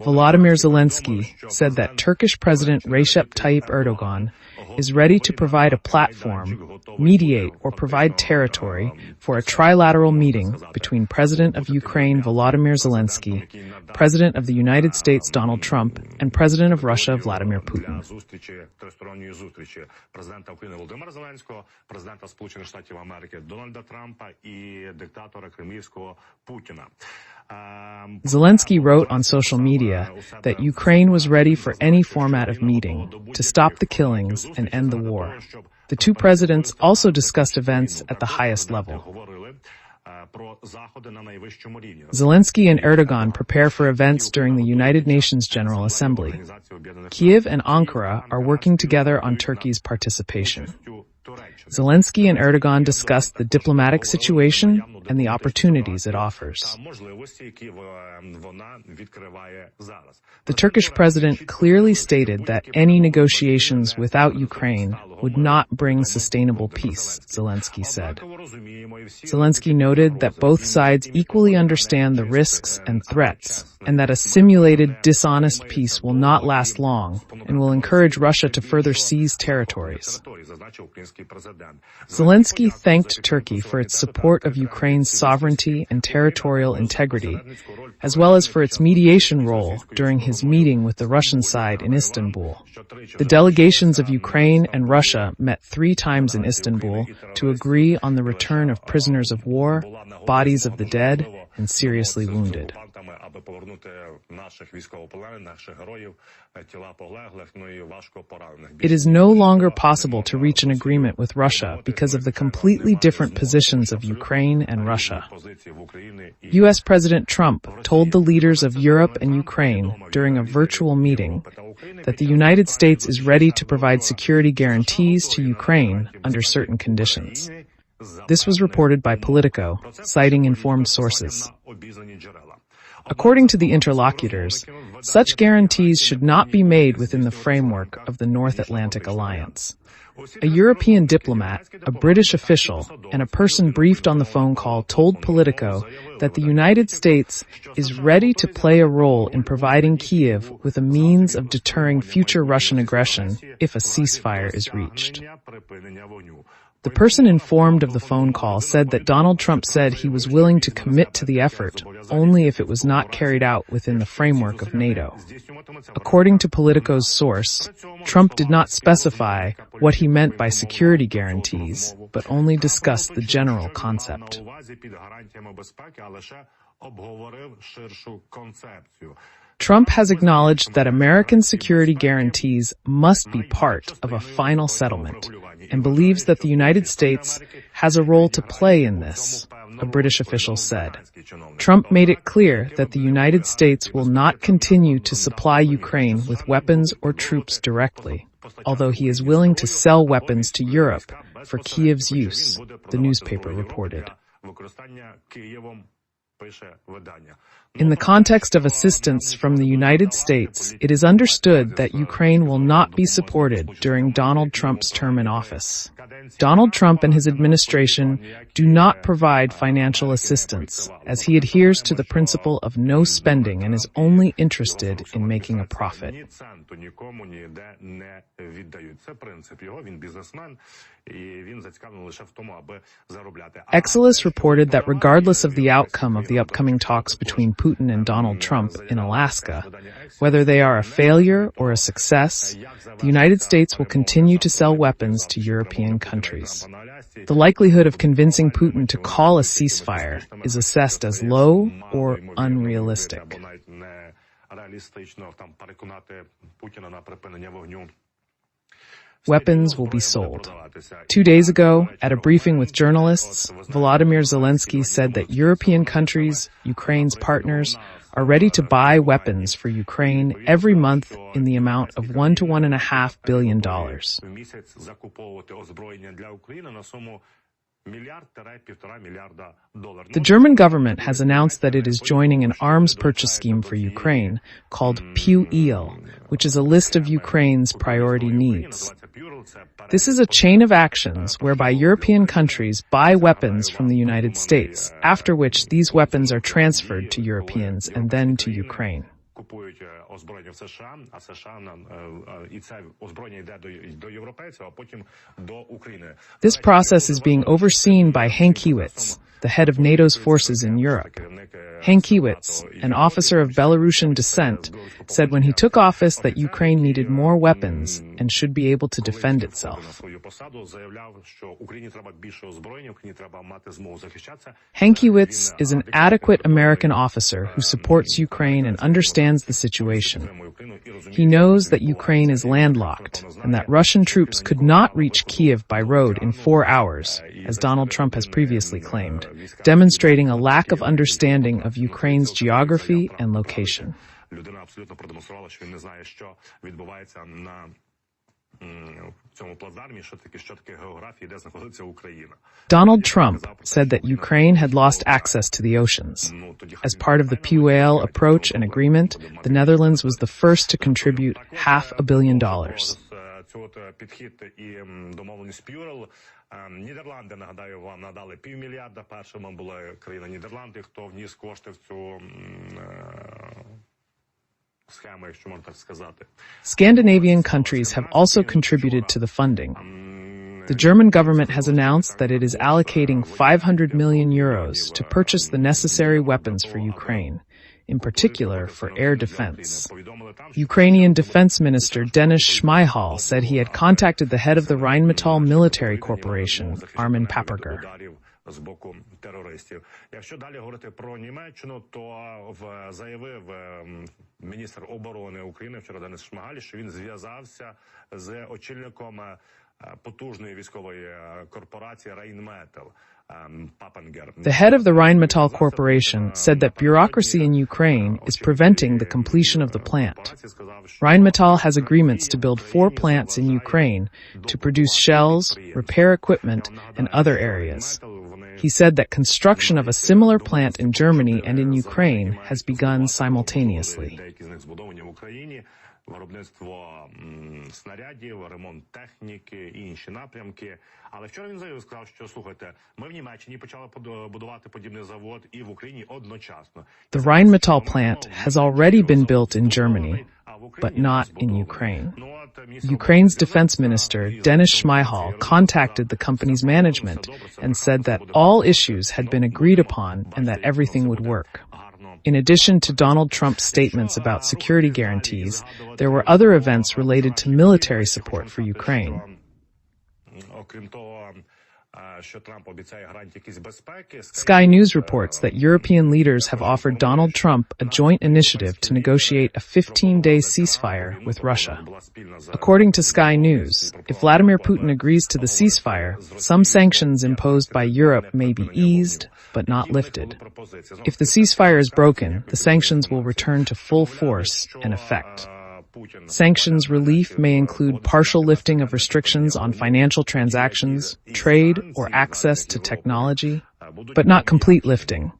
Volodymyr Zelensky said that Turkish President Recep Tayyip Erdogan is ready to provide a platform, mediate or provide territory for a trilateral meeting between President of Ukraine Volodymyr Zelensky, President of the United States Donald Trump, and President of Russia Vladimir Putin. Zelensky wrote on social media that Ukraine was ready for any format of meeting to stop the killings and end the war. The two presidents also discussed events at the highest level. Zelensky and Erdogan prepare for events during the United Nations General Assembly. Kyiv and Ankara are working together on Turkey's participation. Zelensky and Erdogan discussed the diplomatic situation and the opportunities it offers. The Turkish president clearly stated that any negotiations without Ukraine would not bring sustainable peace, Zelensky said. Zelensky noted that both sides equally understand the risks and threats, and that a simulated, dishonest peace will not last long and will encourage Russia to further seize territories. Zelensky thanked Turkey for its support of Ukraine's sovereignty and territorial integrity, as well as for its mediation role during his meeting with the Russian side in Istanbul. The delegations of Ukraine and Russia met 3 times in Istanbul to agree on the return of prisoners of war, bodies of the dead, and seriously wounded. It is no longer possible to reach an agreement with Russia because of the completely different positions of Ukraine and Russia. U.S. President Trump told the leaders of Europe and Ukraine during a virtual meeting that the United States is ready to provide security guarantees to Ukraine under certain conditions. This was reported by Politico, citing informed sources. According to the interlocutors, such guarantees should not be made within the framework of the North Atlantic Alliance. A European diplomat, a British official, and a person briefed on the phone call told Politico that the United States is ready to play a role in providing Kyiv with a means of deterring future Russian aggression if a ceasefire is reached. The person informed of the phone call said that Donald Trump said he was willing to commit to the effort only if it was not carried out within the framework of NATO. According to Politico's source, Trump did not specify what he meant by security guarantees, but only discussed the general concept. Trump has acknowledged that American security guarantees must be part of a final settlement and believes that the United States has a role to play in this, a British official said. Trump made it clear that the United States will not continue to supply Ukraine with weapons or troops directly, although he is willing to sell weapons to Europe for Kyiv's use, the newspaper reported. In the context of assistance from the United States, it is understood that Ukraine will not be supported during Donald Trump's term in office. Donald Trump and his administration do not provide financial assistance, as he adheres to the principle of no spending and is only interested in making a profit. Exodus reported that regardless of the outcome of the upcoming talks between Putin and Donald Trump in Alaska, whether they are a failure or a success, the United States will continue to sell weapons to European countries. The likelihood of convincing Putin to call a ceasefire is assessed as low or unrealistic. Weapons will be sold. 2 days ago, at a briefing with journalists, Volodymyr Zelensky said that European countries, Ukraine's partners, are ready to buy weapons for Ukraine every month in the amount of $1 to $1.5 billion. The German government has announced that it is joining an arms purchase scheme for Ukraine called PUEL, which is a list of Ukraine's priority needs. This is a chain of actions whereby European countries buy weapons from the United States, after which these weapons are transferred to Europeans and then to Ukraine. купують озброєння в США, а США і це озброєння йде до європейців, а потім до України. This process is being overseen by Henk Kiewitz, the head of NATO's forces in Europe. Henk Kiewitz, an officer of Belarusian descent, said when he took office that Ukraine needed more weapons and should be able to defend itself. Henk Kiewitz is an adequate American officer who supports Ukraine and understands the situation. He knows that Ukraine is landlocked and that Russian troops could not reach Kiev by road in 4 hours, as Donald Trump has previously claimed, demonstrating a lack of understanding of Ukraine's geography and location. Людина абсолютно продемонструвала, що він не знає, що відбувається на цьому плацдармі, що таке географія, де знаходиться Україна. Donald Trump said that Ukraine had lost access to the oceans. As part of the PUAL approach and agreement, the Netherlands was the first to contribute $500 million. Цього підхід і домовленість PUAL. Нідерланди, нагадаю вам, надали $500 мільярда. Першими була країна Нідерланди, хто вніс кошти в цю схему, якщо можна так сказати. Scandinavian countries have also contributed to the funding. The German government has announced that it is allocating 500 million euros to purchase the necessary weapons for Ukraine, in particular for air defense. Ukrainian Defense Minister Denis Shmyhal said he had contacted the head of the Rheinmetall Military Corporation, Armin Paperger. З боку терористів. Якщо далі говорити про Німеччину, то заявив міністр оборони України вчора Денис Шмигаль, що він зв'язався з очільником потужної військової корпорації Rheinmetall. The head of the Rheinmetall Corporation said that bureaucracy in Ukraine is preventing the completion of the plant. Rheinmetall has agreements to build 4 plants in Ukraine to produce shells, repair equipment, and other areas. He said that construction of a similar plant in Germany and in Ukraine has begun simultaneously. Виробництво снарядів, ремонт техніки і інші напрямки. Але вчора він заявив, сказав, що, слухайте, ми в Німеччині почали будувати подібний завод і в Україні одночасно. The Rheinmetall plant has already been built in Germany, but not in Ukraine. Ukraine's defense minister, Denis Shmyhal, contacted the company's management and said that all issues had been agreed upon and that everything would work. In addition to Donald Trump's statements about security guarantees, there were other events related to military support for Ukraine. Sky News reports that European leaders have offered Donald Trump a joint initiative to negotiate a 15-day ceasefire with Russia. According to Sky News, if Vladimir Putin agrees to the ceasefire, some sanctions imposed by Europe may be eased, but not lifted. If the ceasefire is broken, the sanctions will return to full force and effect. Sanctions relief may include partial lifting of restrictions on financial transactions, trade, or access to technology, but not complete lifting.